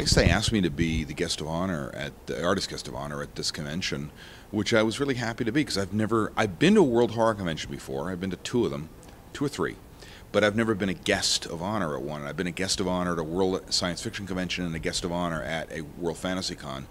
guess they asked me to be the guest of honor at the artist guest of honor at this convention, which I was really happy to be because I've been to a World Horror Convention before. I've been to two of them, two or three, but I've never been a guest of honor at one. I've been a guest of honor at a World Science Fiction Convention and a guest of honor at a World Fantasy Con.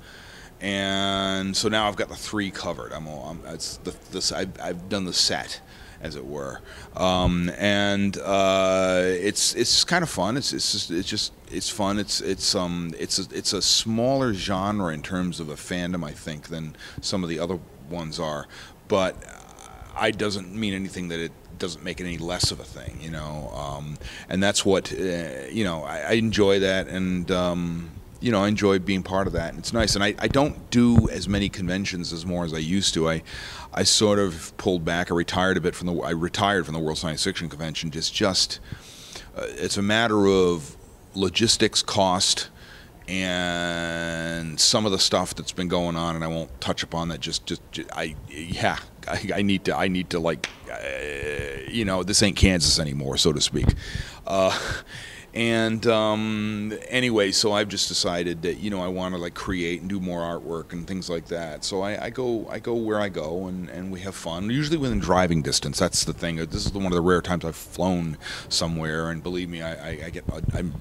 And so now I've got the three covered. I've done the set, as it were, and it's kind of fun. It's fun. It's a smaller genre in terms of a fandom, I think, than some of the other ones are, but it doesn't mean anything that it doesn't make it any less of a thing, and that's what I enjoy that, and I enjoy being part of that, and it's nice. And I don't do as many conventions as I used to. I sort of pulled back. I retired a bit from the World Science Fiction Convention. It's a matter of logistics, cost, and some of the stuff that's been going on, and I won't touch upon that. I need to this ain't Kansas anymore, so to speak. Anyway, so I've just decided that I want to create and do more artwork and things like that. So I go where I go, and we have fun. Usually within driving distance. That's the thing. This is one of the rare times I've flown somewhere, and believe me, I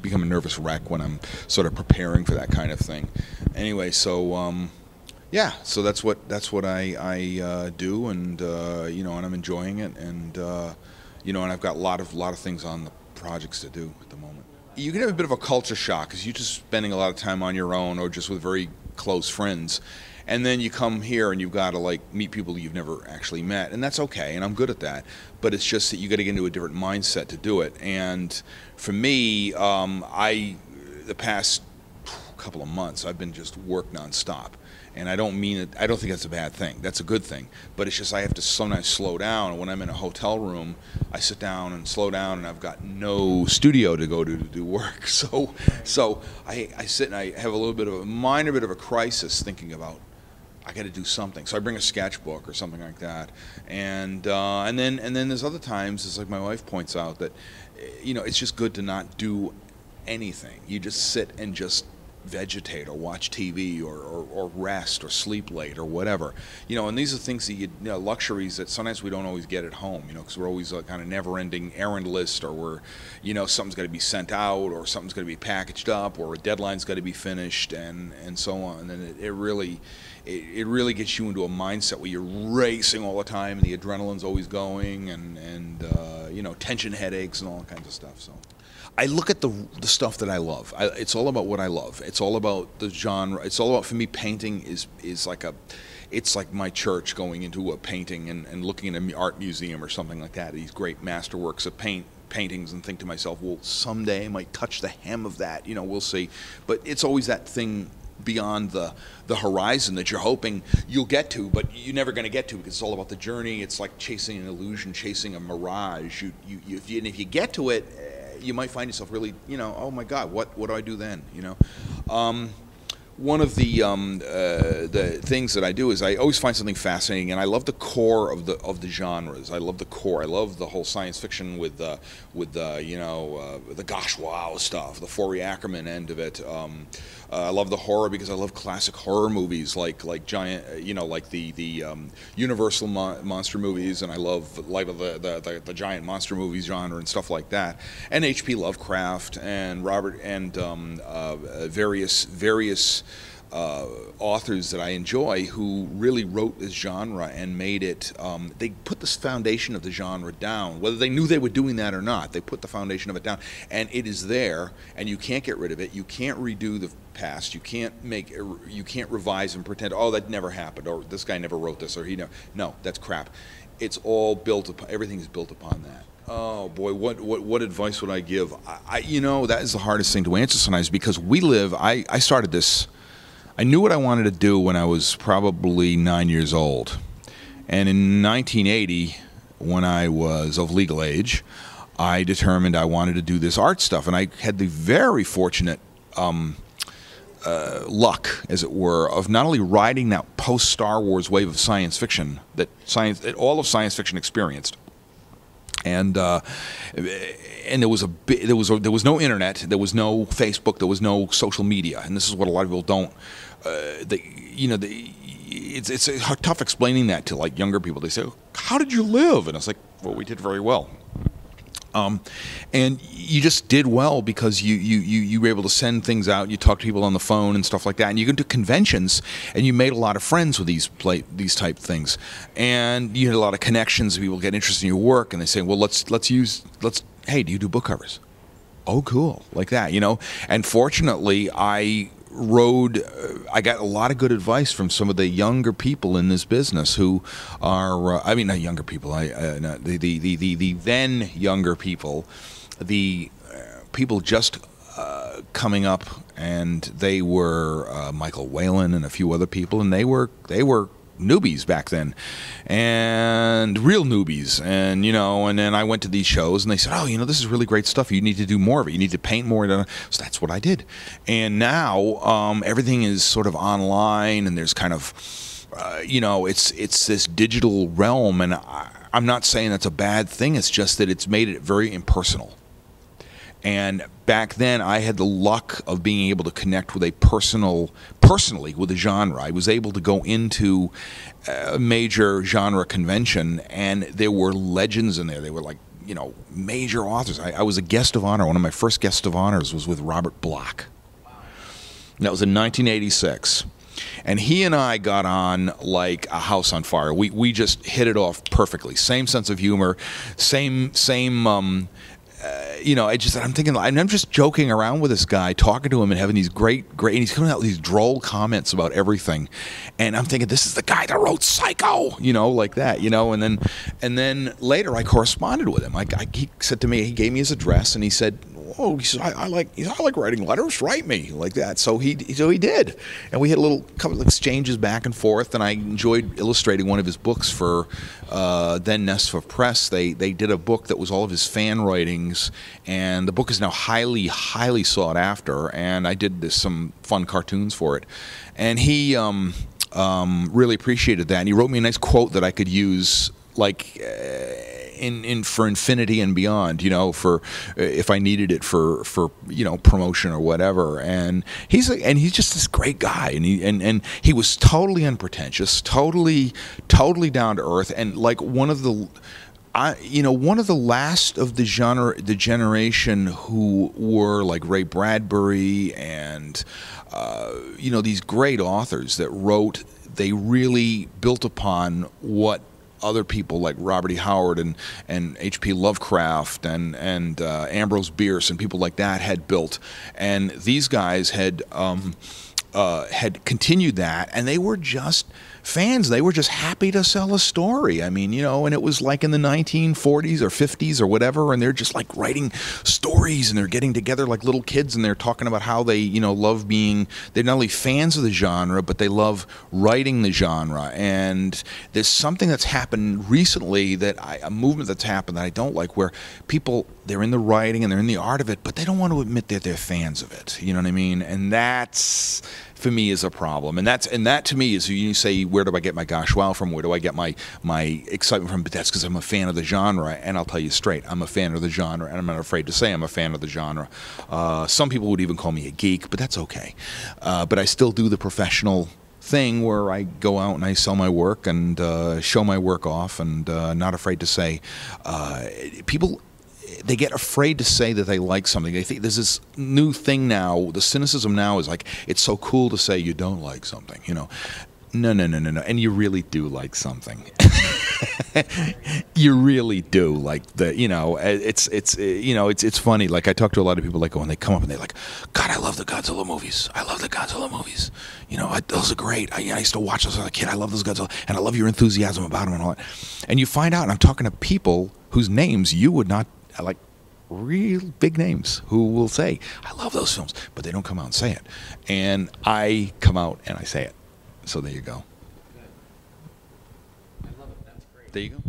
become a nervous wreck when I'm sort of preparing for that kind of thing. Anyway, so so that's what I do, and and I'm enjoying it, and and I've got a lot of things on the projects to do at the moment. You can have a bit of a culture shock because you're just spending a lot of time on your own or just with very close friends, and then you come here and you've got to meet people you've never actually met, and that's okay, and I'm good at that, but it's just that you got to get into a different mindset to do it. And for me, the past couple of months I've been just work nonstop. And I don't mean it. I don't think that's a bad thing. That's a good thing. But it's just I have to sometimes slow down. And when I'm in a hotel room, I sit down and slow down, and I've got no studio to go to do work. So I sit and I have a minor bit of a crisis, thinking about I got to do something. So I bring a sketchbook or something like that. And then there's other times, it's like my wife points out, that it's just good to not do anything. You just sit and just vegetate or watch TV or rest or sleep late or whatever, and these are things that luxuries that sometimes we don't always get at home, because we're always kind of never-ending errand list, or we're something's got to be sent out, or something's got to be packaged up, or a deadline's got to be finished, and so on. And then it really gets you into a mindset where you're racing all the time, and the adrenaline's always going, and tension headaches and all kinds of stuff. So I look at the stuff that I love. It's all about what I love. It's all about the genre. It's all about, for me, painting is it's like my church, going into a painting and looking at an art museum or something like that, these great masterworks of paintings, and think to myself, well, someday I might touch the hem of that, we'll see. But it's always that thing beyond the horizon that you're hoping you'll get to, but you're never going to get to, because it's all about the journey. It's like chasing an illusion, chasing a mirage. If you get to it, you might find yourself really, oh my God, what do I do then? One of the things that I do is I always find something fascinating, and I love the core of the genres. I love the core. I love the whole science fiction with the gosh wow stuff, the Forey Ackerman end of it. I love the horror because I love classic horror movies like giant, like the Universal monster movies, and I love the giant monster movies genre and stuff like that. And H.P. Lovecraft and Robert and various authors that I enjoy who really wrote this genre and made it. They put this foundation of the genre down, whether they knew they were doing that or not. They put the foundation of it down, and it is there, and you can't get rid of it. You can't redo the past. You can't revise and pretend, oh, that never happened, or this guy never wrote this, or he never. No, that's crap. It's all built upon. Everything is built upon that. Oh boy, what advice would I give? That is the hardest thing to answer sometimes, because I started this. I knew what I wanted to do when I was probably 9 years old. And in 1980, when I was of legal age, I determined I wanted to do this art stuff. And I had the very fortunate luck, as it were, of not only riding that post-Star Wars wave of science fiction that all of science fiction experienced, And there was no internet, there was no Facebook, there was no social media, and this is what a lot of people don't. It's tough explaining that to like younger people. They say, "How did you live?" And it's like, "Well, we did very well." And you just did well because you were able to send things out. You talk to people on the phone and stuff like that. And you go to conventions, and you made a lot of friends with these type things. And you had a lot of connections. People get interested in your work, and they say, "Well, hey, do you do book covers?" "Oh, cool," like that, And fortunately, I got a lot of good advice from some of the younger people in this business who are, not younger people, the then younger people, the people just coming up, and they were Michael Whalen and a few other people, and they were newbies back then, and real newbies, and then I went to these shows, and they said, "Oh, this is really great stuff. You need to do more of it. You need to paint more." So that's what I did. And now everything is sort of online, and there's kind of, it's this digital realm, and I'm not saying that's a bad thing. It's just that it's made it very impersonal. And back then, I had the luck of being able to connect with personally with a genre. I was able to go into a major genre convention, and there were legends in there. They were like, major authors. I was a guest of honor. One of my first guest of honors was with Robert Bloch. And that was in 1986. And he and I got on like a house on fire. We just hit it off perfectly. Same sense of humor, same I'm thinking, I'm just joking around with this guy, talking to him and having these great, and he's coming out with these droll comments about everything. And I'm thinking, this is the guy that wrote Psycho, like that, and then later I corresponded with him. He said to me, he gave me his address, and he said, "Oh," he said, I like writing letters. Write me," like that. So he did, and we had a couple of exchanges back and forth. And I enjoyed illustrating one of his books for then Nesfa Press. They did a book that was all of his fan writings, and the book is now highly, highly sought after. And I did some fun cartoons for it, and he really appreciated that. And he wrote me a nice quote that I could use, like. For infinity and beyond, for if I needed it for promotion or whatever. And he's just this great guy, and he was totally unpretentious, totally down to earth, and like one of the last of the generation who were like Ray Bradbury and these great authors that wrote. They really built upon what other people like Robert E. Howard and H.P. Lovecraft and Ambrose Bierce and people like that had built, and these guys had continued that, and they were just fans. They were just happy to sell a story. and it was like in the 1940s or 50s or whatever, and they're just like writing stories, and they're getting together like little kids, and they're talking about how they, love being, they're not only fans of the genre, but they love writing the genre. And there's something that's happened recently, a movement that's happened that I don't like, where people, they're in the writing and they're in the art of it, but they don't want to admit that they're fans of it. You know what I mean? And that's, for me, is a problem. And that to me is, you say, where do I get my gosh wow from? Where do I get my excitement from? But that's because I'm a fan of the genre. And I'll tell you straight, I'm a fan of the genre, and I'm not afraid to say I'm a fan of the genre. Some people would even call me a geek, but that's okay. But I still do the professional thing where I go out and I sell my work and show my work off, and not afraid to say, people, they get afraid to say that they like something. They think there's this new thing now. The cynicism now is like, it's so cool to say you don't like something, No. And you really do like something. You really do like it's funny. Like, I talk to a lot of people, like, when they come up and they're like, "God, I love the Godzilla movies. I love the Godzilla movies. Those are great. I used to watch those as a kid. I love those Godzilla, and I love your enthusiasm about them and all that." And you find out, and I'm talking to people whose names you would not, like, real big names, who will say, "I love those films," but they don't come out and say it. And I come out and I say it. So there you go. I love it. That's great. There you go.